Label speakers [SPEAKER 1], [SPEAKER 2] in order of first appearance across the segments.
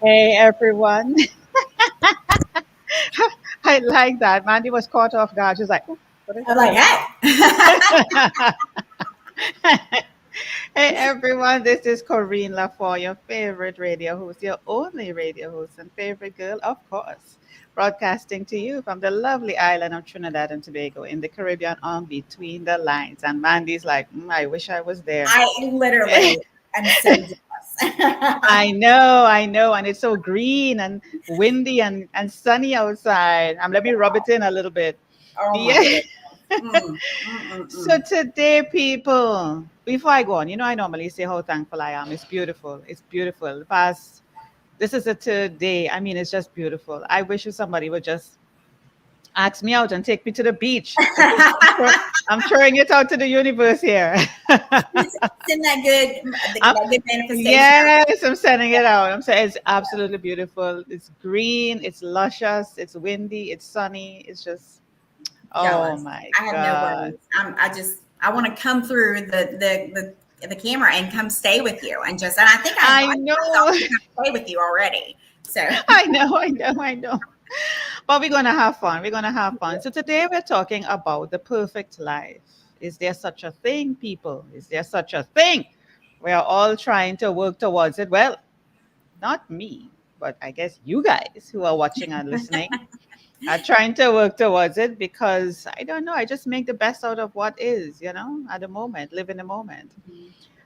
[SPEAKER 1] Hey everyone. I like that. Mandy was caught off guard. She's like, "Ooh, what did
[SPEAKER 2] I'm
[SPEAKER 1] I
[SPEAKER 2] like, hey.
[SPEAKER 1] say?" Hey everyone, this is Corine LaFoy, your favorite radio host, your only radio host and favorite girl, of course. Broadcasting to you from the lovely island of Trinidad and Tobago in the Caribbean on Between the Lines. And Mandy's like, I wish I was there.
[SPEAKER 2] I literally am so jealous.
[SPEAKER 1] I know, and it's so green and windy and sunny outside. Let me rub it in a little bit.
[SPEAKER 2] Oh my
[SPEAKER 1] Yeah.
[SPEAKER 2] goodness. Mm, mm, mm,
[SPEAKER 1] So
[SPEAKER 2] mm.
[SPEAKER 1] today, people, before I go on, I normally say how thankful I am. It's beautiful. It's beautiful. Past, this is the third day. I mean, it's just beautiful. I wish somebody would just ask me out and take me to the beach. Okay, I'm throwing it out to the universe here.
[SPEAKER 2] Send that good,
[SPEAKER 1] I'm,
[SPEAKER 2] that good manifestation out.
[SPEAKER 1] yes, I'm sending it out. I'm saying it's absolutely beautiful. It's green, it's luscious, it's windy, it's sunny. It's just, oh
[SPEAKER 2] Jealous.
[SPEAKER 1] my
[SPEAKER 2] I have no
[SPEAKER 1] God.
[SPEAKER 2] words. I want to come through the camera and come stay with you and I think I
[SPEAKER 1] I
[SPEAKER 2] invited myself
[SPEAKER 1] know,
[SPEAKER 2] to come stay with you already. So
[SPEAKER 1] I know. But we're going to have fun. We're going to have fun. So today we're talking about the perfect life. Is there such a thing, people? Is there such a thing? We are all trying to work towards it. Well, not me, but I guess you guys who are watching and listening are trying to work towards it because I don't know. I just make the best out of what is, at the moment, live in the moment.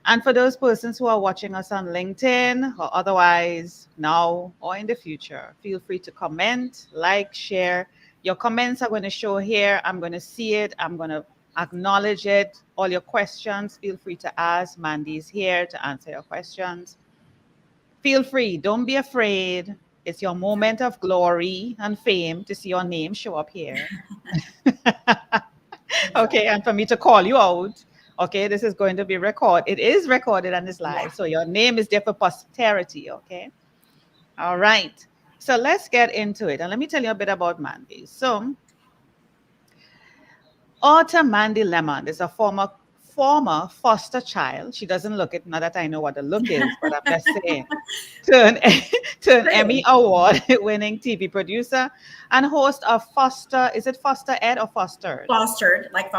[SPEAKER 1] And for those persons who are watching us on LinkedIn or otherwise now or in the future, feel free to comment, like, share. Your comments are going to show here. I'm going to see it. I'm going to acknowledge it. All your questions, feel free to ask. Mandy's here to answer your questions. Feel free. Don't be afraid. It's your moment of glory and fame to see your name show up here. Okay,
[SPEAKER 2] exactly.
[SPEAKER 1] and for me to call you out. Okay, this is going to be recorded. It is recorded and it's
[SPEAKER 2] Yeah.
[SPEAKER 1] live. So your name is there for posterity. Okay. All right. So let's get into it. And let me tell you a bit about Mandy. So author Mandy Lemond is a former foster child. She doesn't look it, not that I know what the look is, but I'm just saying. To an, to an
[SPEAKER 2] True.
[SPEAKER 1] Emmy Award winning TV producer and host of Foster. Is it Foster Ed or Fostered?
[SPEAKER 2] Foster, like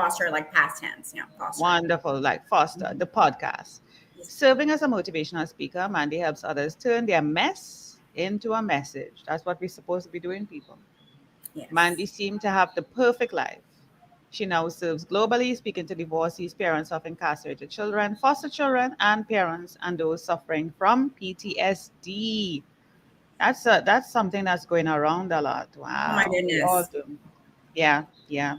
[SPEAKER 2] past tense. Yeah, fostered.
[SPEAKER 1] Wonderful, like Foster,
[SPEAKER 2] Mhm.
[SPEAKER 1] the podcast.
[SPEAKER 2] Yes.
[SPEAKER 1] Serving as a motivational speaker, Mandy helps others turn their mess into a message. That's what we're supposed to be doing, people.
[SPEAKER 2] Yes.
[SPEAKER 1] Mandy seemed to have the perfect life. She now serves globally, speaking to divorcees, parents of incarcerated children, foster children, and parents and those suffering from PTSD. That's something that's going around a lot.
[SPEAKER 2] Oh my
[SPEAKER 1] Wow, we all
[SPEAKER 2] goodness.
[SPEAKER 1] do. Yeah, yeah.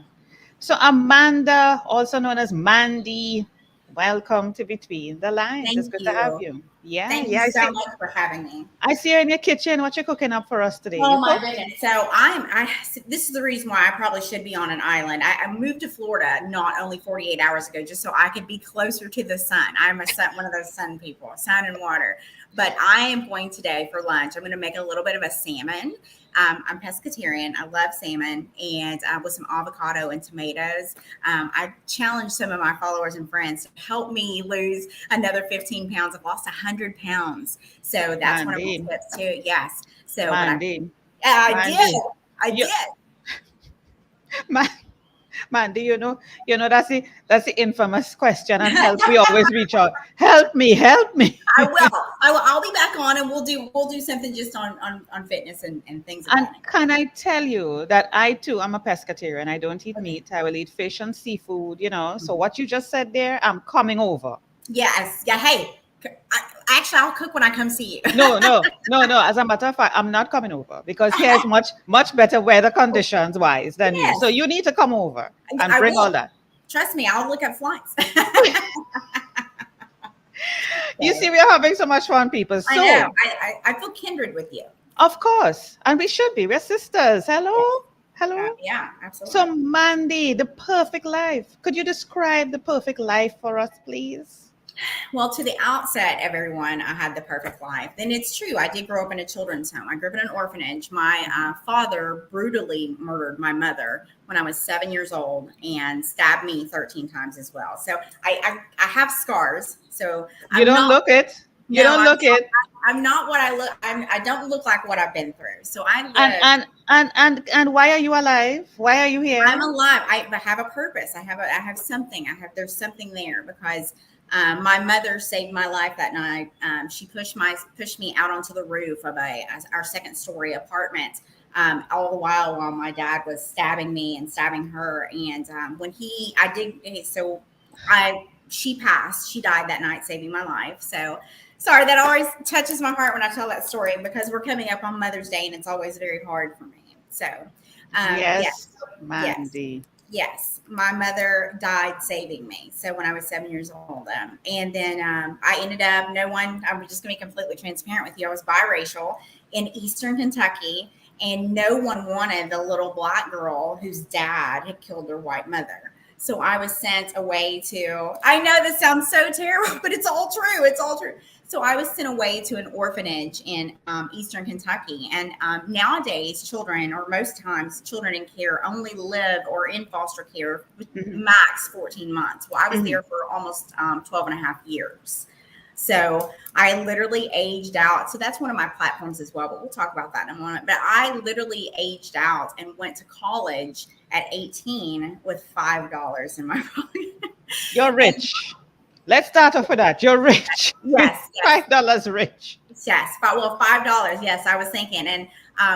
[SPEAKER 1] So, Amanda, also known as Mandy, welcome to Between the Lines. It's
[SPEAKER 2] Thank
[SPEAKER 1] good to have
[SPEAKER 2] you.
[SPEAKER 1] you. Yeah,
[SPEAKER 2] Thank you
[SPEAKER 1] yeah. I
[SPEAKER 2] so
[SPEAKER 1] see.
[SPEAKER 2] much for having me.
[SPEAKER 1] I see you in your kitchen. What you cooking up for us today? You
[SPEAKER 2] Oh my
[SPEAKER 1] cooked?
[SPEAKER 2] goodness. So this is the reason why I probably should be on an island. I moved to Florida not only 48 hours ago, just so I could be closer to the sun. I'm one of those sun people, sun and water. But I am going today for lunch. I'm going to make a little bit of a salmon. I'm pescatarian. I love salmon and with some avocado and tomatoes. I challenged some of my followers and friends to help me lose another 15 pounds. I've lost 100 pounds. So that's one of my
[SPEAKER 1] Mandy,
[SPEAKER 2] tips too. Yes. So, but
[SPEAKER 1] Mandy,
[SPEAKER 2] I did.
[SPEAKER 1] Mandy.
[SPEAKER 2] I
[SPEAKER 1] You,
[SPEAKER 2] did.
[SPEAKER 1] man, Mandy, that's the infamous question and help we always reach out. Help me, help me.
[SPEAKER 2] I will. I'll be back on and we'll do something just on fitness and things of
[SPEAKER 1] And
[SPEAKER 2] that nature.
[SPEAKER 1] can I tell you that I too am a pescatarian. I don't eat meat. I will eat fish and seafood. So what you just said there, I'm coming over.
[SPEAKER 2] Yes. Yeah. Hey, actually, I'll cook when I come see you.
[SPEAKER 1] No, no, no, no. As a matter of fact, I'm not coming over because here's much, much better weather conditions wise than you. So
[SPEAKER 2] Yes,
[SPEAKER 1] you need to come over and
[SPEAKER 2] I
[SPEAKER 1] bring all
[SPEAKER 2] will.
[SPEAKER 1] that.
[SPEAKER 2] Trust me, I'll look at flights.
[SPEAKER 1] You
[SPEAKER 2] So,
[SPEAKER 1] see, we are having so much fun, people.
[SPEAKER 2] I know.
[SPEAKER 1] So,
[SPEAKER 2] I feel kindred with you.
[SPEAKER 1] of course, and we should be. We're sisters.
[SPEAKER 2] Yes.
[SPEAKER 1] Hello, hello.
[SPEAKER 2] Yeah. Absolutely.
[SPEAKER 1] So, Mandy, the perfect life. Could you describe the perfect life for us, please?
[SPEAKER 2] Well, to the outset of everyone, I had the perfect life. And it's true. I did grow up in a children's home. I grew up in an orphanage. My father brutally murdered my mother when I was 7 years old and stabbed me 13 times as well. So I have scars. So
[SPEAKER 1] You
[SPEAKER 2] I'm
[SPEAKER 1] don't
[SPEAKER 2] not,
[SPEAKER 1] look it. You
[SPEAKER 2] no,
[SPEAKER 1] don't look it.
[SPEAKER 2] I'm not what I look. I don't look like what I've been through. So I
[SPEAKER 1] And
[SPEAKER 2] live.
[SPEAKER 1] and why are you alive? Why are you
[SPEAKER 2] I'm
[SPEAKER 1] here?
[SPEAKER 2] alive. I have a purpose. I have something. there's something there because my mother saved my life that night. She pushed me out onto the roof of our second story apartment. All the while my dad was stabbing me and stabbing her. And when I did, so she passed. She died that night, saving my life. So sorry, that always touches my heart when I tell that story because we're coming up on Mother's Day and it's always very hard for me. So,
[SPEAKER 1] Yes,
[SPEAKER 2] yes, yes,
[SPEAKER 1] Mandy.
[SPEAKER 2] yes. My mother died saving me. So when I was 7 years old, and then I ended up. No one. I'm just going to be completely transparent with you. I was biracial in Eastern Kentucky, and no one wanted the little black girl whose dad had killed their white mother. So I was sent away to. I know this sounds so terrible, but it's all true. It's all true. So I was sent away to an orphanage in Eastern Kentucky. And nowadays, children, or most times, children in care only live or in foster care
[SPEAKER 1] Mhm,
[SPEAKER 2] max 14 months. Well, I was
[SPEAKER 1] mhm.
[SPEAKER 2] there for almost 12 and a half years. So I literally aged out. So that's one of my platforms as well, but we'll talk about that in a moment. But I literally aged out and went to college at 18 with $5 in my pocket.
[SPEAKER 1] You're
[SPEAKER 2] And
[SPEAKER 1] rich. Let's start off with that. You're rich.
[SPEAKER 2] yes, yes.
[SPEAKER 1] $5 rich.
[SPEAKER 2] Yes, but well, $5. Yes, I was thinking, and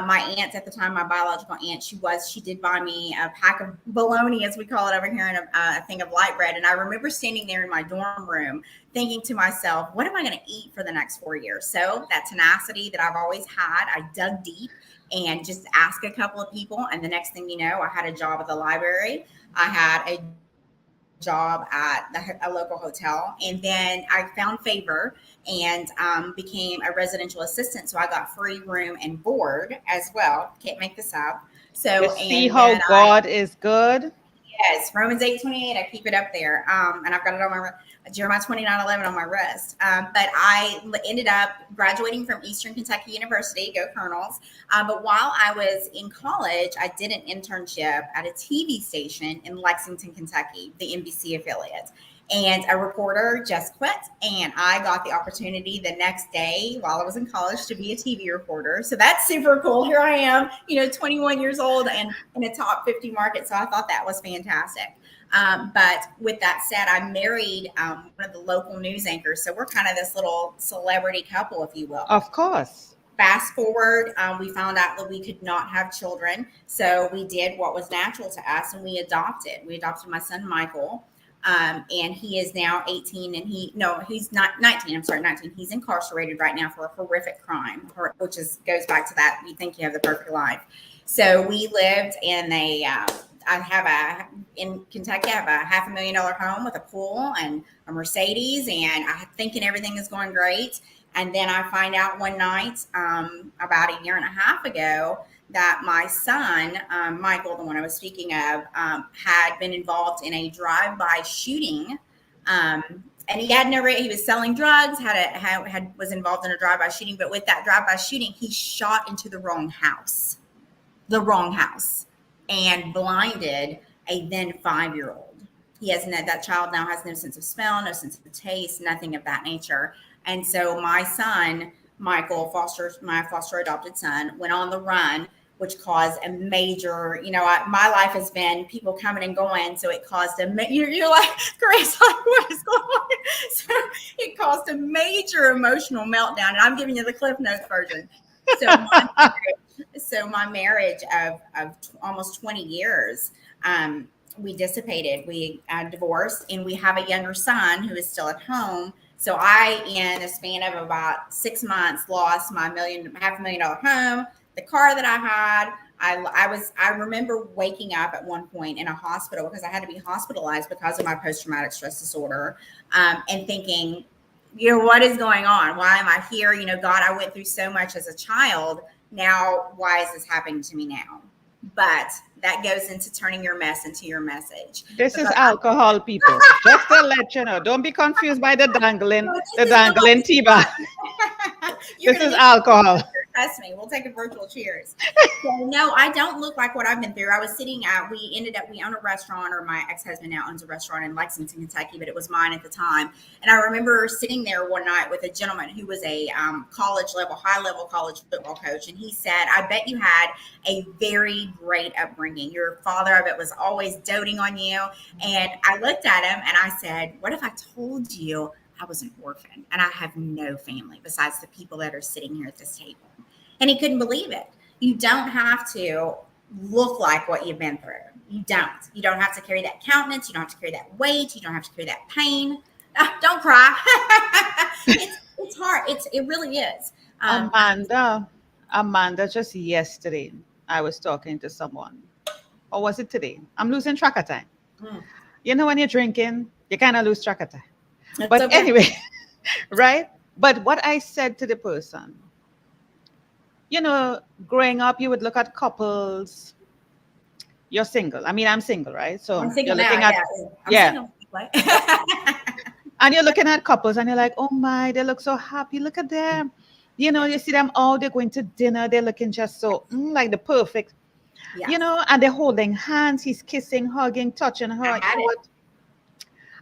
[SPEAKER 2] my aunt at the time, my biological aunt, she did buy me a pack of bologna, as we call it over here, and a thing of light bread. And I remember standing there in my dorm room, thinking to myself, "What am I going to eat for the next 4 years?" So that tenacity that I've always had, I dug deep and just asked a couple of people, and the next thing you know, I had a job at the library. I had a job at a local hotel, and then I found favor and became a residential assistant. So I got free room and board as well. Can't make this up.
[SPEAKER 1] You
[SPEAKER 2] So
[SPEAKER 1] see
[SPEAKER 2] and
[SPEAKER 1] how
[SPEAKER 2] then
[SPEAKER 1] God is good?
[SPEAKER 2] yes, Romans 8:28. I keep it up there, and I've got it on my Jeremiah 29:11 on my wrist. But I ended up graduating from Eastern Kentucky University. Go Colonels! But while I was in college, I did an internship at a TV station in Lexington, Kentucky, the NBC affiliate. And a reporter just quit, and I got the opportunity the next day while I was in college to be a TV reporter. So that's super cool. Here I am, 21 years old and in a top 50 market. So I thought that was fantastic. But with that said, I married one of the local news anchors. So we're kind of this little celebrity couple, if you will.
[SPEAKER 1] Of course.
[SPEAKER 2] Fast forward, we found out that we could not have children. So we did what was natural to us and we adopted. We adopted my son, Michael. And he is now 18 and he's not 19. I'm sorry, 19. He's incarcerated right now for a horrific crime, which goes back to that. You think you have the perfect life. So we lived in in Kentucky, I have a $500,000 home with a pool and a Mercedes, and I'm thinking everything is going great. And then I find out one night, about a year and a half ago, that my son, Michael, the one I was speaking of, had been involved in a drive-by shooting. And he was selling drugs, was involved in a drive-by shooting. But with that drive-by shooting, he shot into the wrong house, and blinded a then 5-year-old. That child now has no sense of smell, no sense of taste, nothing of that nature. And so my son, Michael, my foster adopted son, went on the run, which caused a major, my life has been people coming and going. So it caused you're like, Grace, like, what is going on? So it caused a major emotional meltdown. And I'm giving you the Cliff Notes version. So my marriage of almost 20 years, we dissipated. We divorced, and we have a younger son who is still at home. So I, in a span of about 6 months, lost my $500,000 home, the car that I had. I remember waking up at one point in a hospital because I had to be hospitalized because of my post-traumatic stress disorder, and thinking, what is going on? Why am I here? God, I went through so much as a child. Now, why is this happening to me now? But that goes into turning your mess into your message.
[SPEAKER 1] This is alcohol, people. Just to let you know. Don't be confused by the dangling tea bag. This is alcohol.
[SPEAKER 2] Trust me, we'll take a virtual cheers. So, no, I don't look like what I've been through. I was sitting at, we own a restaurant, or my ex-husband now owns a restaurant in Lexington, Kentucky, but it was mine at the time. And I remember sitting there one night with a gentleman who was a high level college football coach. And he said, I bet you had a very great upbringing. Your father, I bet, was always doting on you. And I looked at him and I said, what if I told you I was an orphan and I have no family besides the people that are sitting here at this table? And he couldn't believe it. You don't have to look like what you've been through. You don't. You don't have to carry that countenance. You don't have to carry that weight. You don't have to carry that pain. Don't cry. It's hard. It really is.
[SPEAKER 1] Amanda, just yesterday, I was talking to someone. Or was it today? I'm losing track of time. You know, when you're drinking, you kind of lose track of time. But okay. Anyway, right? But what I said to the person, you know, growing up, you would look at couples. You're single. I mean, I'm single, right? So
[SPEAKER 2] I'm single
[SPEAKER 1] you're looking
[SPEAKER 2] now,
[SPEAKER 1] at,
[SPEAKER 2] single.
[SPEAKER 1] And you're looking at couples and you're like, oh my, they look so happy. Look at them. You know, you see them all, they're going to dinner. They're looking just so like the perfect, you know, and they're holding hands. He's kissing, hugging, touching her.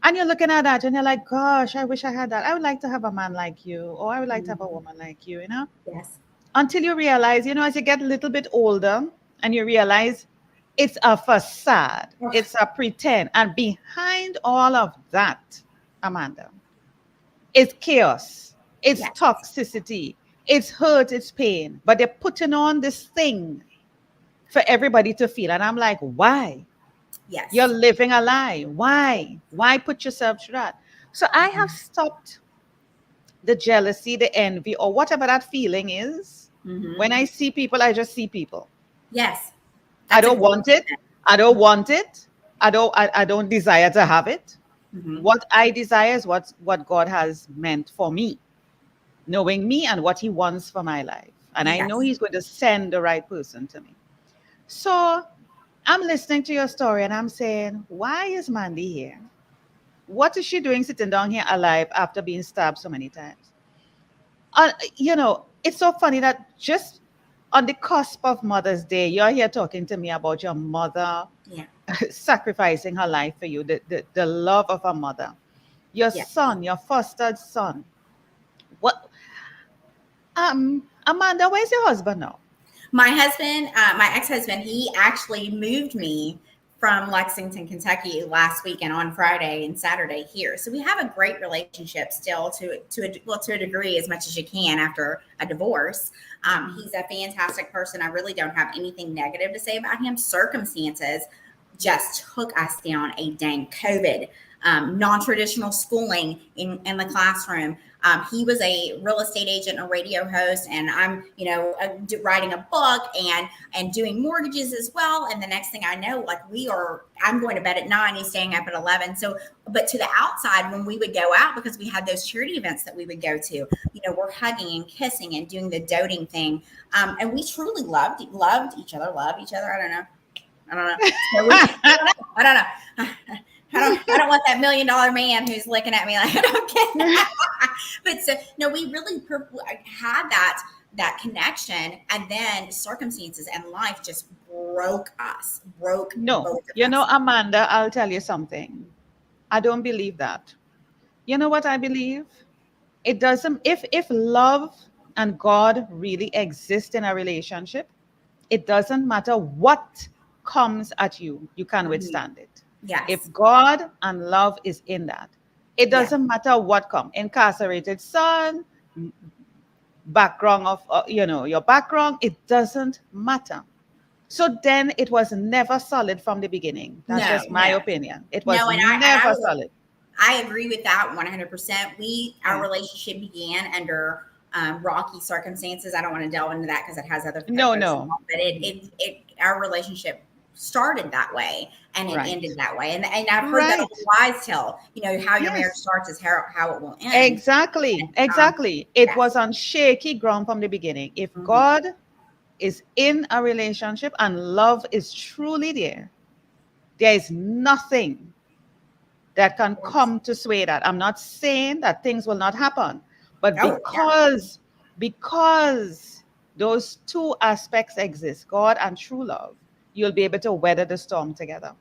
[SPEAKER 1] And you're looking at that and you're like, gosh, I wish I had that. I would like to have a man like you, or I would like to have a woman like you know?
[SPEAKER 2] Yes.
[SPEAKER 1] Until you realize, you know, as you get a little bit older and you realize it's a facade, it's a pretend. And behind all of that, Amanda, it's chaos, it's toxicity, it's hurt, it's pain. But they're putting on this thing for everybody to feel. And I'm like, why?
[SPEAKER 2] Yes.
[SPEAKER 1] You're living a lie. Why? Why put yourself through that? So I have stopped the jealousy, the envy, or whatever that feeling is. When I see people, I just see people.
[SPEAKER 2] Yes.
[SPEAKER 1] I don't want it. I don't want it. I don't desire to have it. What I desire is what God has meant for me, knowing me and what he wants for my life. And I know he's going to send the right person to me. So I'm listening to your story and I'm saying, why is Mandy here? What is she doing sitting down here alive after being stabbed so many times? You know, it's so funny that just on the cusp of Mother's Day, you're here talking to me about your mother sacrificing her life for you, the love of a mother. Your son, your fostered son. What? Amanda, where's your husband now?
[SPEAKER 2] My husband, my ex-husband, he actually moved me from Lexington, Kentucky last weekend on Friday and Saturday here. So we have a great relationship still to a degree, as much as you can after a divorce. He's a fantastic person. I really don't have anything negative to say about him. Circumstances just took us down a dang COVID. Non-traditional schooling in the classroom. He was a real estate agent, a radio host, and I'm, writing a book and doing mortgages as well. And the next thing I know, I'm going to bed at 9, he's staying up at 11. So, but to the outside, when we would go out, because we had those charity events that we would go to, we're hugging and kissing and doing the doting thing. And we truly loved each other. I don't know. So I don't know. I don't want that $1 million man who's looking at me like, I don't get that. But so, no, we really had that connection, and then circumstances and life just broke us.
[SPEAKER 1] No, Amanda, I'll tell you something. I don't believe that. You know what I believe? It doesn't, if love and God really exist in a relationship, it doesn't matter what comes at you, you can withstand it.
[SPEAKER 2] Yes.
[SPEAKER 1] If God and love is in that, it doesn't matter what comes. Incarcerated son, background of, your background, it doesn't matter. So then it was never solid from the beginning. That's just my opinion. It was never solid.
[SPEAKER 2] I agree with that 100%. Our relationship began under rocky circumstances. I don't want to delve into that because it has other factors involved, but our relationship started that way and it ended that way. And I've heard that old wise tale, how your marriage starts is how it will end.
[SPEAKER 1] Exactly. It was on shaky ground from the beginning. If God is in a relationship and love is truly there is nothing that can come to sway that. I'm not saying that things will not happen, but because those two aspects exist, God and true love, you'll be able to weather the storm together.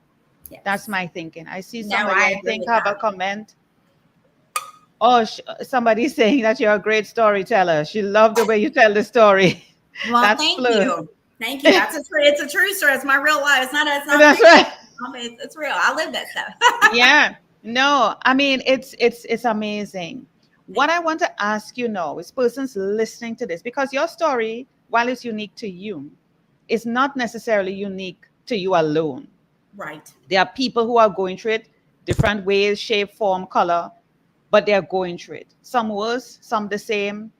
[SPEAKER 1] That's
[SPEAKER 2] Yes.
[SPEAKER 1] my thinking. I see
[SPEAKER 2] No,
[SPEAKER 1] somebody,
[SPEAKER 2] I
[SPEAKER 1] I
[SPEAKER 2] agree
[SPEAKER 1] think,
[SPEAKER 2] with
[SPEAKER 1] have a
[SPEAKER 2] that.
[SPEAKER 1] comment. Oh, somebody's saying that you're a great storyteller. She loved the way you tell the story.
[SPEAKER 2] Well,
[SPEAKER 1] That's
[SPEAKER 2] thank
[SPEAKER 1] Fleur.
[SPEAKER 2] you. Thank you. It's a true story. It's my real life. It's not
[SPEAKER 1] That's
[SPEAKER 2] fiction.
[SPEAKER 1] right.
[SPEAKER 2] It's real. I live that stuff.
[SPEAKER 1] Yeah. No, I mean it's amazing. What
[SPEAKER 2] Thank
[SPEAKER 1] I
[SPEAKER 2] you.
[SPEAKER 1] want to ask you now is persons listening to this, because your story, while it's unique to you, is not necessarily unique to you alone.
[SPEAKER 2] Right.
[SPEAKER 1] There are people who are going through it different ways, shape, form, color, but they're going through it. Some worse, some the same.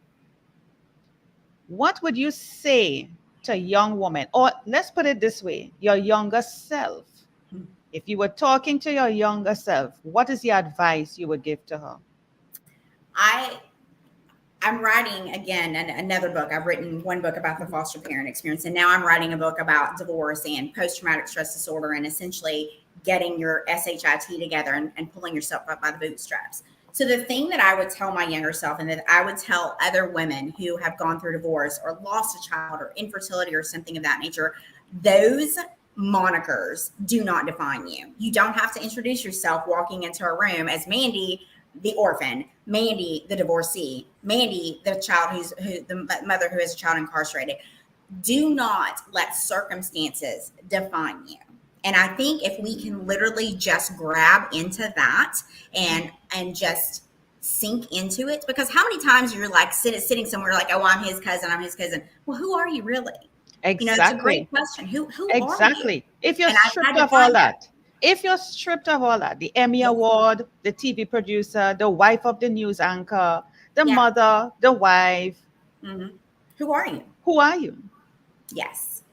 [SPEAKER 1] What would you say to a young woman, or let's put it this way, your younger self? If you were talking to your younger self, what is the advice you would give to her?
[SPEAKER 2] I I'm writing again another book. I've written one book about the
[SPEAKER 1] Mhm.
[SPEAKER 2] foster parent experience, and now I'm writing a book about divorce and post traumatic stress disorder, and essentially getting your SHIT together and pulling yourself up by the bootstraps. So, the thing that I would tell my younger self, and that I would tell other women who have gone through divorce or lost a child or infertility or something of that nature, those monikers do not define you. You don't have to introduce yourself walking into a room as Mandy, the orphan, Mandy, the divorcee, Mandy, the child the mother who has a child incarcerated. Do not let circumstances define you. And I think if we can literally just grab into that and just sink into it, because how many times you're like sitting somewhere like, oh, I'm his cousin, I'm his cousin. Well, who are you really? It's a great
[SPEAKER 1] Exactly.
[SPEAKER 2] question. Who are you?
[SPEAKER 1] Exactly. If you're
[SPEAKER 2] And I've
[SPEAKER 1] stripped
[SPEAKER 2] had to
[SPEAKER 1] of all
[SPEAKER 2] find that.
[SPEAKER 1] that, if you're stripped of all that, the Emmy
[SPEAKER 2] Yes.
[SPEAKER 1] Award, the TV producer, the wife of the news anchor, the
[SPEAKER 2] Yeah.
[SPEAKER 1] mother, the wife,
[SPEAKER 2] Hmm. Who are you?
[SPEAKER 1] who are you?
[SPEAKER 2] Yes.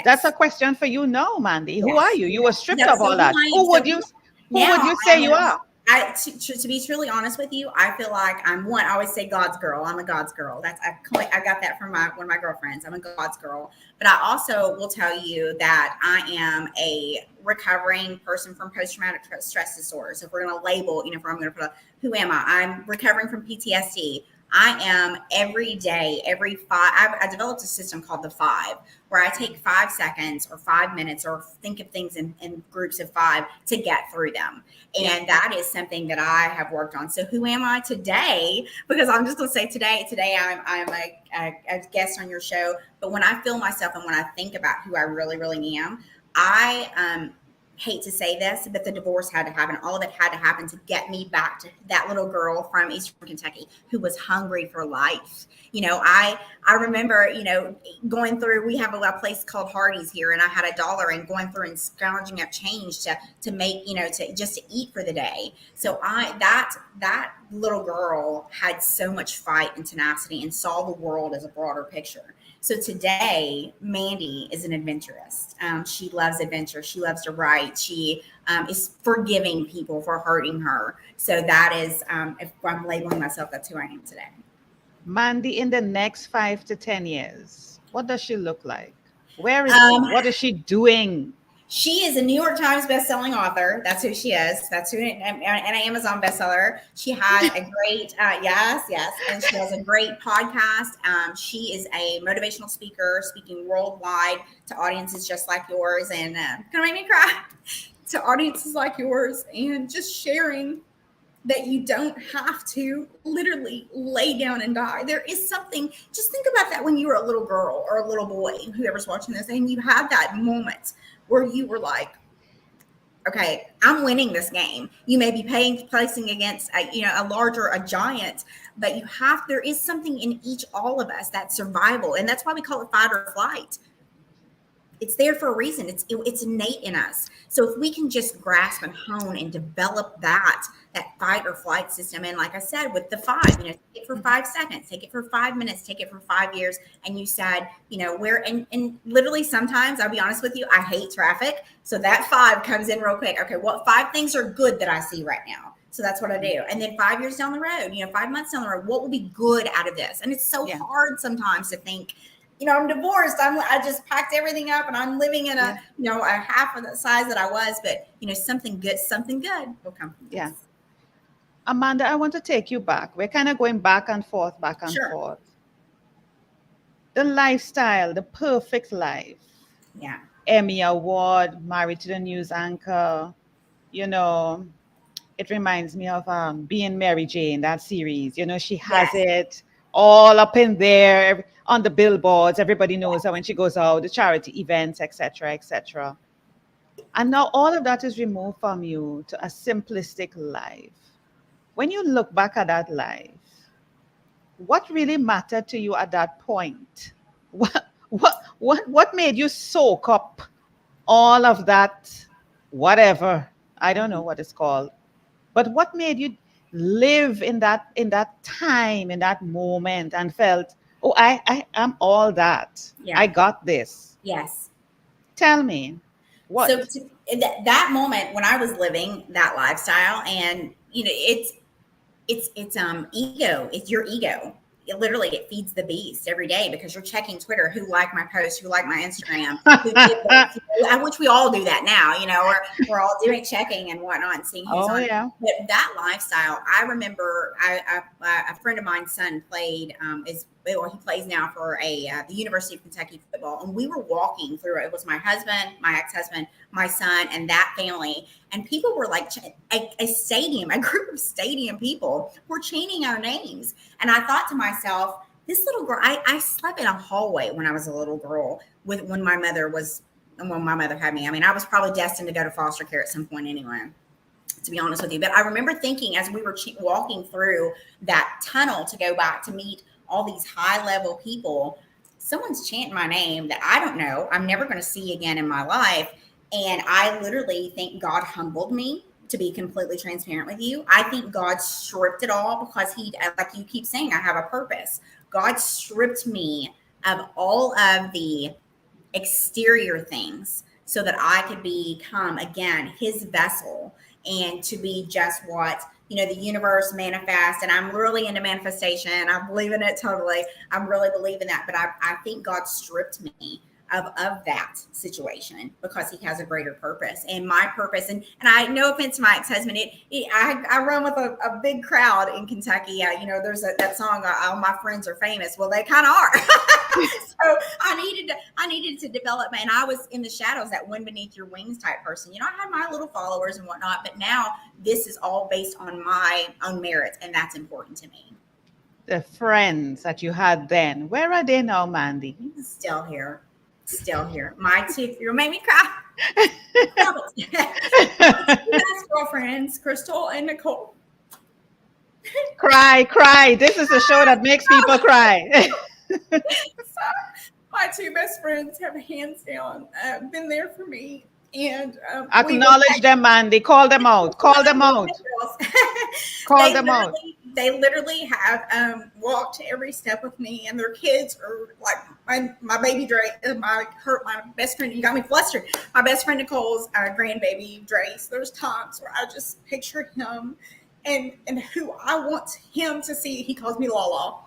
[SPEAKER 1] That's a
[SPEAKER 2] Yes.
[SPEAKER 1] question for you now, Mandy. Who are
[SPEAKER 2] Yes.
[SPEAKER 1] you? You were stripped
[SPEAKER 2] Yeah.
[SPEAKER 1] of all that. Who would
[SPEAKER 2] Now
[SPEAKER 1] you
[SPEAKER 2] I
[SPEAKER 1] say you
[SPEAKER 2] am
[SPEAKER 1] are?
[SPEAKER 2] to be truly honest with you, I feel like I'm one. I always say God's girl. I'm a God's girl. I got that from one of my girlfriends. I'm a God's girl. But I also will tell you that I am a recovering person from post traumatic stress disorder. So if we're going to label, if I'm going to put who am I? I'm recovering from PTSD. I am every day, every five. I developed a system called the five, where I take 5 seconds or 5 minutes or think of things in groups of five to get through them.
[SPEAKER 1] Yeah.
[SPEAKER 2] And that is something that I have worked on. So who am I today? Because I'm just going to say today I'm a guest on your show. But when I feel myself and when I think about who I really, really am, I hate to say this, but the divorce had to happen. All of it had to happen to get me back to that little girl from Eastern Kentucky who was hungry for life. I remember, going through, we have a place called Hardee's here, and I had $1 and going through and scrounging up change to make, to just to eat for the day. So that little girl had so much fight and tenacity and saw the world as a broader picture. So today, Mandy is an adventurous. She loves adventure. She loves to write. She is forgiving people for hurting her. So that is, if I'm labeling myself, that's who I am today.
[SPEAKER 1] Mandy in the next 5 to 10 years, what does she look like? Where is she?
[SPEAKER 2] Um,
[SPEAKER 1] What is she doing?
[SPEAKER 2] She is a New York Times bestselling author. That's who she is. That's who, and an Amazon bestseller. She has a great, yes, and she has a great podcast. She is a motivational speaker, speaking worldwide to audiences just like yours, and gonna make me cry. To audiences like yours, and just sharing that you don't have to literally lay down and die. There is something, just think about that when you were a little girl or a little boy, whoever's watching this, and you had that moment where you were like, okay, I'm winning this game. You may be placing against a giant, but there is something in all of us, that survival. And that's why we call it fight or flight. It's there for a reason. It's innate in us. So if we can just grasp and hone and develop that fight or flight system, and like I said, with the five, take it for 5 seconds, take it for 5 minutes, take it for 5 years, and you said, where and literally sometimes I'll be honest with you, I hate traffic, so that 5 comes in real quick. Okay, what 5 things are good that I see right now? So that's what I do. And then 5 years down the road, 5 months down the road, what will be good out of this? And it's so
[SPEAKER 1] Yeah.
[SPEAKER 2] hard sometimes to think, I'm divorced. I just packed everything up and I'm living in a half of the size that I was, but something good will come from
[SPEAKER 1] Yeah.
[SPEAKER 2] this.
[SPEAKER 1] Amanda, I want to take you back. We're kind of going back and forth, back and
[SPEAKER 2] Sure.
[SPEAKER 1] forth. The lifestyle, the perfect life.
[SPEAKER 2] Yeah.
[SPEAKER 1] Emmy Award, married to the news anchor. You know, it reminds me of being Mary Jane, that series. You know, she has
[SPEAKER 2] Yes.
[SPEAKER 1] it all up in there on the billboards. Everybody knows her when she goes out, the charity events, etc., etc. And now all of that is removed from you to a simplistic life. When you look back at that life, what really mattered to you at that point? What made you soak up all of that, whatever? I don't know
[SPEAKER 2] Mhm.
[SPEAKER 1] what it's called, but what made you live in that time, in that moment, and felt, oh, I am all that. I
[SPEAKER 2] Yeah.
[SPEAKER 1] got this.
[SPEAKER 2] Yes.
[SPEAKER 1] Tell me,
[SPEAKER 2] So
[SPEAKER 1] what?
[SPEAKER 2] in that moment when I was living that lifestyle, and it's ego. It's your ego. It feeds the beast every day because you're checking Twitter, who liked my post, who liked my Instagram, who did this, which we all do that now. We're all doing checking and whatnot and seeing who's
[SPEAKER 1] Oh
[SPEAKER 2] on.
[SPEAKER 1] yeah.
[SPEAKER 2] But that lifestyle, I remember, a friend of mine's son played he plays now for the University of Kentucky football, and we were walking through. It was my husband, my ex-husband, my son, and that family, and people were like a stadium, a group of stadium people were chanting our names. And I thought to myself, this little girl, I slept in a hallway when I was a little girl when my mother had me. I mean, I was probably destined to go to foster care at some point anyway, to be honest with you. But I remember thinking as we were walking through that tunnel to go back to meet all these high level people, someone's chanting my name that I don't know, I'm never going to see again in my life. And I literally think God humbled me, to be completely transparent with you. I think God stripped it all because like you keep saying, I have a purpose. God stripped me of all of the exterior things so that I could become again his vessel, and to be just what the universe manifest. And I'm really into manifestation. I believe in it totally. I'm really believing that. But I think God stripped me of that situation because he has a greater purpose, and my purpose. And I, no offense to my ex-husband, I run with a big crowd in Kentucky. There's that song, all my friends are famous. Well, they kind of are. So I needed to develop, and I was in the shadows, that wind beneath your wings type person. I had my little followers and whatnot, but now this is all based on my own merits, and that's important to me.
[SPEAKER 1] The friends that you had then, where are they now, Mandy?
[SPEAKER 2] Still here. Still here. My two, you'll make me cry. My two best girlfriends, Crystal and Nicole.
[SPEAKER 1] Cry, cry. This is a show that makes people cry.
[SPEAKER 2] So, my two best friends have hands down been there for me, and we will.
[SPEAKER 1] Acknowledge them, Mandy. Call them out. Call them out. Call
[SPEAKER 2] they
[SPEAKER 1] them out.
[SPEAKER 2] literally they literally have walked every step with me, and their kids are like my baby Drake, my best friend. You got me flustered. My best friend Nicole's grandbaby Drace. There's times where I just picture him, and who I want him to see. He calls me Lala.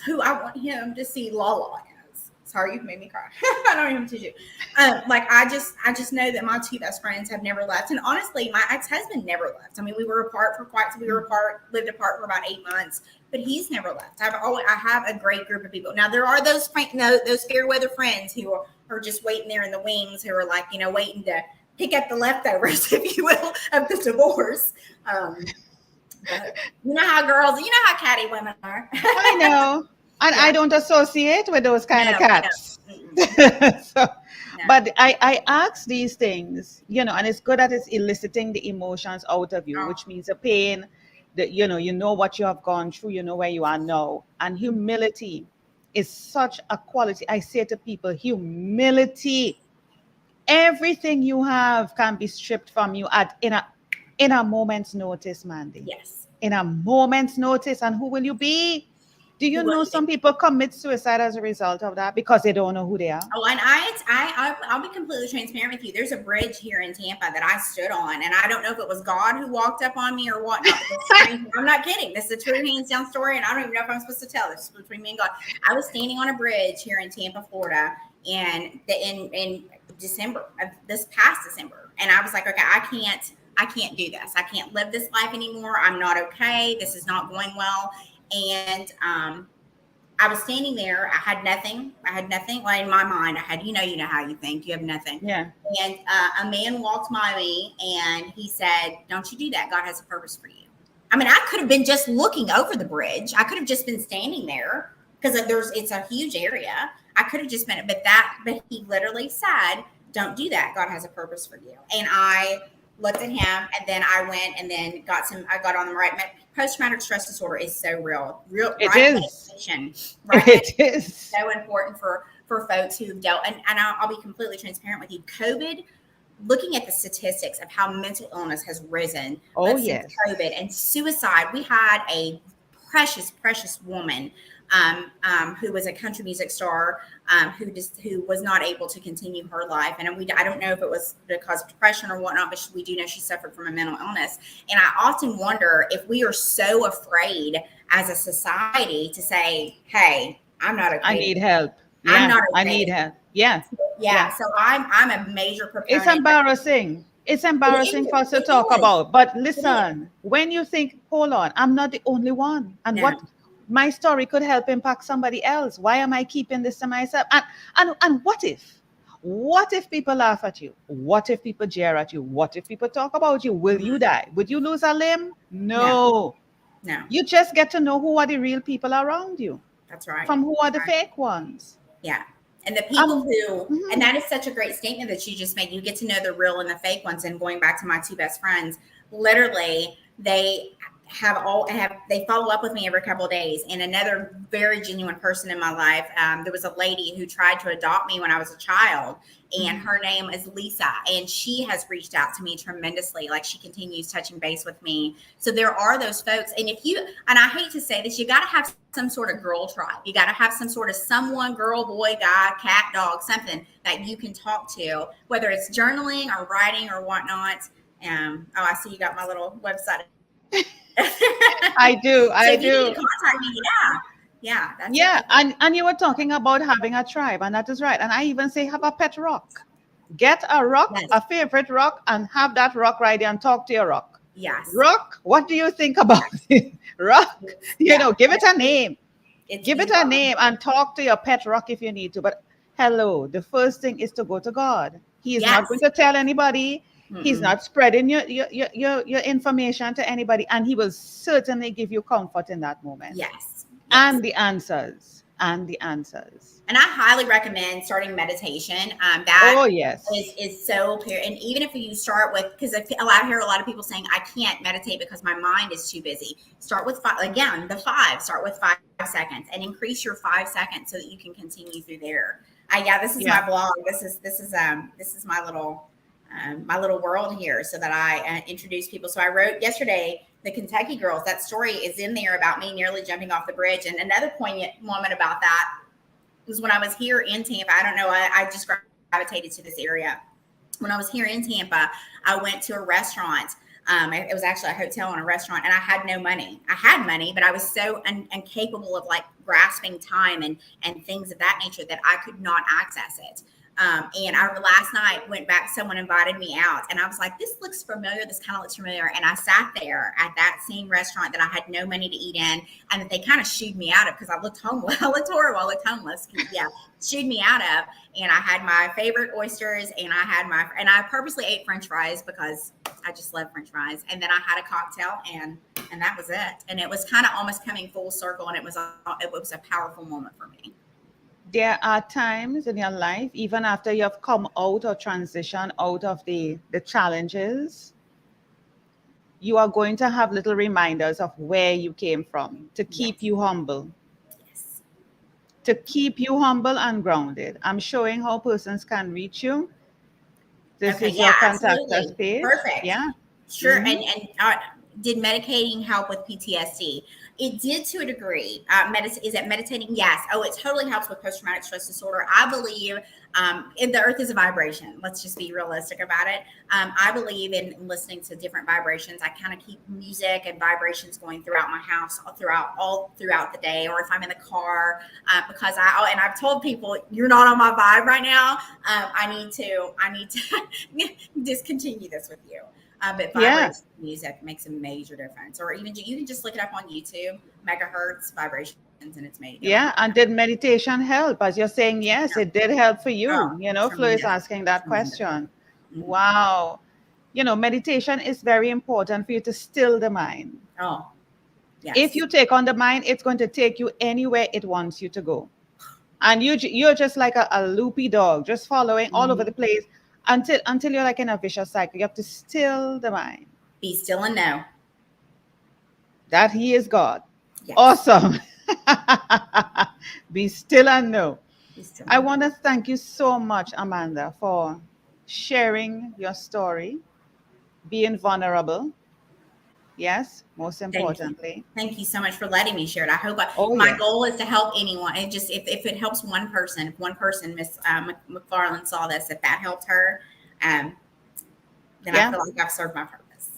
[SPEAKER 2] Who I want him to see Lala as. Sorry, you've made me cry. I don't even teach you. Like I just know that my two best friends have never left, and honestly, my ex-husband never left. I mean, lived apart for about 8 months, but he's never left. I have a great group of people. Now there are those fair weather friends who are just waiting there in the wings, who are like waiting to pick up the leftovers, if you will, of the divorce. But you know how catty women are.
[SPEAKER 1] I know. And
[SPEAKER 2] Yeah.
[SPEAKER 1] I don't associate with those kind of
[SPEAKER 2] No, I
[SPEAKER 1] cats.
[SPEAKER 2] don't.
[SPEAKER 1] So,
[SPEAKER 2] No.
[SPEAKER 1] but I ask these things, and it's good that it's eliciting the emotions out of you,
[SPEAKER 2] Oh,
[SPEAKER 1] which means the pain, that you know what you have gone through, you know where you are now. And humility is such a quality. I say to people, humility. Everything you have can be stripped from you in a moment's notice, Mandy.
[SPEAKER 2] yes.
[SPEAKER 1] In a moment's notice. And who will you be? Do you
[SPEAKER 2] Who will
[SPEAKER 1] know
[SPEAKER 2] you be?
[SPEAKER 1] some people commit suicide as a result of that because they don't know who they are?
[SPEAKER 2] Oh, and I'll be completely transparent with you. There's a bridge here in Tampa that I stood on, and I don't know if it was God who walked up on me or whatnot. I'm not kidding. This is a true hands down story, and I don't even know if I'm supposed to tell this. Is between me and God. I was standing on a bridge here in Tampa, Florida, and in December of this past December, and I was like, okay, I can't do this. I can't live this life anymore. I'm not okay. This is not going well, and I was standing there. I had nothing. Well, in my mind, I had, you know how you think. You have nothing.
[SPEAKER 1] Yeah.
[SPEAKER 2] And a man walked by me and he said, "Don't you do that. God has a purpose for you." I mean, I could have been just looking over the bridge. I could have just been standing there because it's a huge area. I could have just been, but he literally said, "Don't do that. God has a purpose for you." And I looked at him, and then I went and then I got on the right. Post-traumatic stress disorder is so real.
[SPEAKER 1] It
[SPEAKER 2] Right
[SPEAKER 1] is.
[SPEAKER 2] medication, right
[SPEAKER 1] It
[SPEAKER 2] medication is
[SPEAKER 1] is.
[SPEAKER 2] so important for folks who've dealt. And I'll be completely transparent with you. COVID, looking at the statistics of how mental illness has risen
[SPEAKER 1] Oh,
[SPEAKER 2] since
[SPEAKER 1] yes.
[SPEAKER 2] COVID and suicide. We had a precious woman who was a country music star, who was not able to continue her life. And I don't know if it was because of depression or whatnot, but we do know she suffered from a mental illness. And I often wonder if we are so afraid as a society to say, "Hey, I'm not
[SPEAKER 1] I
[SPEAKER 2] okay.
[SPEAKER 1] need help.
[SPEAKER 2] I'm
[SPEAKER 1] Yeah.
[SPEAKER 2] not
[SPEAKER 1] I
[SPEAKER 2] okay."
[SPEAKER 1] need help. Yeah.
[SPEAKER 2] Yeah.
[SPEAKER 1] Yeah.
[SPEAKER 2] So I'm a major
[SPEAKER 1] It's
[SPEAKER 2] proponent.
[SPEAKER 1] embarrassing. It's
[SPEAKER 2] It
[SPEAKER 1] embarrassing for
[SPEAKER 2] is.
[SPEAKER 1] us to
[SPEAKER 2] It
[SPEAKER 1] talk
[SPEAKER 2] is.
[SPEAKER 1] about. But
[SPEAKER 2] It is.
[SPEAKER 1] listen, when you think, hold on, I'm not the only one. And
[SPEAKER 2] No.
[SPEAKER 1] what my story could help impact somebody else. Why am I keeping this to myself? And what if? What if people laugh at you? What if people jeer at you? What if people talk about you? Will you
[SPEAKER 2] Mhm.
[SPEAKER 1] die? Would you lose a limb?
[SPEAKER 2] No.
[SPEAKER 1] No.
[SPEAKER 2] No.
[SPEAKER 1] You just get to know who are the real people around you
[SPEAKER 2] That's right.
[SPEAKER 1] from who are
[SPEAKER 2] That's
[SPEAKER 1] the
[SPEAKER 2] right.
[SPEAKER 1] fake ones.
[SPEAKER 2] Yeah. And the people and
[SPEAKER 1] Mhm.
[SPEAKER 2] that is such a great statement that you just made. You get to know the real and the fake ones. And going back to my two best friends, literally, they follow up with me every couple of days. And another very genuine person in my life, there was a lady who tried to adopt me when I was a child, and her name is Lisa, and she has reached out to me tremendously. Like, she continues touching base with me. So there are those folks. And and I hate to say this, you got to have some sort of girl tribe. You got to have some sort of someone, girl, boy, guy, cat, dog, something that you can talk to, whether it's journaling or writing or whatnot. Oh, I see you got my little website.
[SPEAKER 1] I do.
[SPEAKER 2] So
[SPEAKER 1] I
[SPEAKER 2] if you need to
[SPEAKER 1] do.
[SPEAKER 2] contact me, yeah, that's
[SPEAKER 1] Yeah,
[SPEAKER 2] okay.
[SPEAKER 1] and you were talking about having a tribe, and that is right. And I even say have a pet rock. Get a rock,
[SPEAKER 2] Yes,
[SPEAKER 1] a favorite rock, and have that rock right there and talk to your rock.
[SPEAKER 2] yes,
[SPEAKER 1] Rock, what do you think about it? Rock,
[SPEAKER 2] yeah.
[SPEAKER 1] give it a name. Give it
[SPEAKER 2] You
[SPEAKER 1] a
[SPEAKER 2] are
[SPEAKER 1] name and talk to your pet rock if you need to. But hello, the first thing is to go to God. He is not going
[SPEAKER 2] yes.
[SPEAKER 1] to tell anybody. He's
[SPEAKER 2] Mm-mm.
[SPEAKER 1] not spreading your information to anybody, and he will certainly give you comfort in that moment
[SPEAKER 2] Yes, yes.
[SPEAKER 1] and the answers and the answers.
[SPEAKER 2] And I highly recommend starting meditation. That
[SPEAKER 1] Oh
[SPEAKER 2] is
[SPEAKER 1] yes.
[SPEAKER 2] is so clear. And even if you start with, because I hear a lot of people saying, "I can't meditate because my mind is too busy." Start with five. Again, the five. Start with 5 seconds and increase your 5 seconds so that you can continue through there. Yeah, this is
[SPEAKER 1] Yeah.
[SPEAKER 2] my blog. This is my little world here, so that I introduce people. So I wrote yesterday, the Kentucky girls. That story is in there about me nearly jumping off the bridge. And another poignant moment about that was when I was here in Tampa. I don't know, I just gravitated to this area. When I was here in Tampa, I went to a restaurant. It was actually a hotel and a restaurant, and I had no money. I had money, but I was so incapable of like grasping time and things of that nature that I could not access it. And I last night went back. Someone invited me out, and I was like, "This looks familiar. This kind of looks familiar." And I sat there at that same restaurant that I had no money to eat in, and that they kind of shooed me out of because I looked homeless. I looked horrible. I looked homeless. Yeah, shooed me out of. And I had my favorite oysters, and I purposely ate French fries because I just love French fries. And then I had a cocktail, and that was it. And it was kind of almost coming full circle, and it was a powerful moment for me.
[SPEAKER 1] There are times in your life, even after you have come out or transitioned out of the challenges, you are going to have little reminders of where you came from to keep
[SPEAKER 2] Yes,
[SPEAKER 1] you humble,
[SPEAKER 2] yes.
[SPEAKER 1] to keep you humble and grounded. I'm showing how persons can reach you. This
[SPEAKER 2] Okay,
[SPEAKER 1] is
[SPEAKER 2] yeah,
[SPEAKER 1] your contact us
[SPEAKER 2] absolutely.
[SPEAKER 1] page.
[SPEAKER 2] Perfect.
[SPEAKER 1] Yeah.
[SPEAKER 2] Sure.
[SPEAKER 1] Mm-hmm.
[SPEAKER 2] And did medicating help with PTSD? It did to a degree. Is it meditating? Yes. Oh, it totally helps with post traumatic stress disorder. I believe the earth is a vibration. Let's just be realistic about it. I believe in listening to different vibrations. I kind of keep music and vibrations going throughout my house all throughout the day, or if I'm in the car, because and I've told people, "You're not on my vibe right now. I need to discontinue this with you." But
[SPEAKER 1] Yeah.
[SPEAKER 2] vibration music makes a major difference. Or even you can just look it up on YouTube, megahertz vibration and it's made.
[SPEAKER 1] Yeah. And did meditation help? As you're saying, yes, it did help for
[SPEAKER 2] Oh,
[SPEAKER 1] you. Flo is
[SPEAKER 2] tremendous,
[SPEAKER 1] asking that
[SPEAKER 2] tremendous.
[SPEAKER 1] question.
[SPEAKER 2] Mhm.
[SPEAKER 1] Wow. Meditation is very important for you to still the mind.
[SPEAKER 2] Oh,
[SPEAKER 1] If
[SPEAKER 2] yes.
[SPEAKER 1] you take on the mind, it's going to take you anywhere it wants you to go. And you're just like a loopy dog, just following all over the
[SPEAKER 2] Mhm.
[SPEAKER 1] place until you're like in a vicious cycle. You have to still the mind
[SPEAKER 2] Be still and know.
[SPEAKER 1] that He is God.
[SPEAKER 2] Yes.
[SPEAKER 1] Awesome. Be still and know.
[SPEAKER 2] Be still
[SPEAKER 1] I
[SPEAKER 2] and know.
[SPEAKER 1] want to thank you so much, Amanda, for sharing your story, being vulnerable. Yes, most
[SPEAKER 2] Thank you.
[SPEAKER 1] importantly.
[SPEAKER 2] Thank you so much for letting me share it. I hope
[SPEAKER 1] Oh,
[SPEAKER 2] my
[SPEAKER 1] yes.
[SPEAKER 2] goal is to help anyone. And just if it helps one person, if one person, Miss McFarland saw this, if that helped her, um, then I
[SPEAKER 1] Yeah.
[SPEAKER 2] feel like I've served my purpose.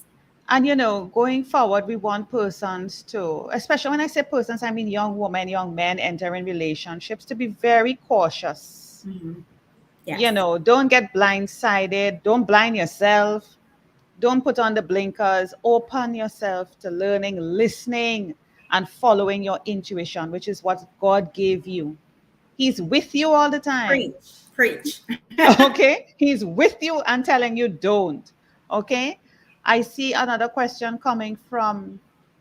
[SPEAKER 1] And going forward, we want persons to, especially when I say persons, I mean young women, young men entering relationships, to be very cautious.
[SPEAKER 2] Hmm. Yes.
[SPEAKER 1] Don't get blindsided. Don't blind yourself. Don't put on the blinkers. Open yourself to learning, listening, and following your intuition, which is what God gave you. He's with you all the time.
[SPEAKER 2] Preach. Preach.
[SPEAKER 1] Okay? He's with you and telling you don't. Okay? I see another question coming from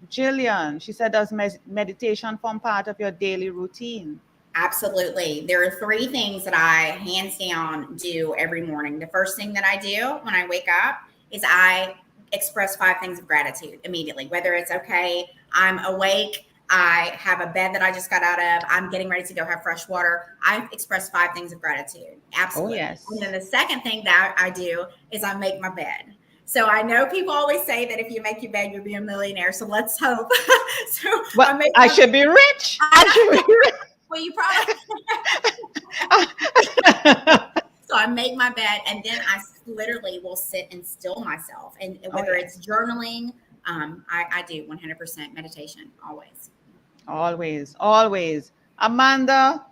[SPEAKER 1] Jillian. She said, does meditation form part of your daily routine?
[SPEAKER 2] Absolutely. There are three things that I hands down do every morning. The first thing that I do when I wake up is I express five things of gratitude immediately, whether it's okay, I'm awake, I have a bed that I just got out of, I'm getting ready to go have fresh water. I express five things of gratitude.
[SPEAKER 1] Oh,
[SPEAKER 2] Absolutely. And then
[SPEAKER 1] yes.
[SPEAKER 2] the second thing that I do is I make my bed. So I know people always say that if you make your bed, you'll be a millionaire. So let's hope. So
[SPEAKER 1] Well,
[SPEAKER 2] I make
[SPEAKER 1] I
[SPEAKER 2] my
[SPEAKER 1] should be rich.
[SPEAKER 2] I
[SPEAKER 1] I
[SPEAKER 2] know.
[SPEAKER 1] should be rich.
[SPEAKER 2] Well, you probably so I make my bed and then I literally will sit and still myself. And
[SPEAKER 1] Oh,
[SPEAKER 2] whether
[SPEAKER 1] yes.
[SPEAKER 2] it's journaling, I do 100% meditation always.
[SPEAKER 1] Always, always. Amanda,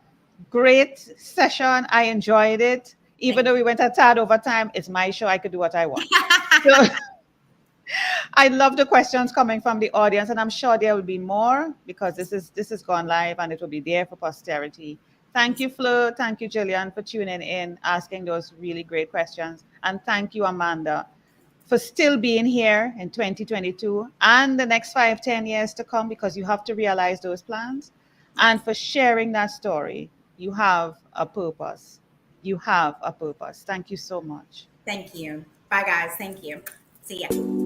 [SPEAKER 1] great session. I enjoyed it. Even
[SPEAKER 2] Thank
[SPEAKER 1] though
[SPEAKER 2] you.
[SPEAKER 1] we went a tad over time, it's my show. I could do what I want. So I love the questions coming from the audience, and I'm sure there will be more because this is gone live and it will be there for posterity. Thank you, Flo. Thank you, Jillian, for tuning in, asking those really great questions. And thank you, Amanda, for still being here in 2022 and the next 5, 10 years to come, because you have to realize those plans,
[SPEAKER 2] Yes.
[SPEAKER 1] and for sharing that story. You have a purpose. You have a purpose. Thank you so much.
[SPEAKER 2] Thank you. Bye, guys. Thank you. See ya.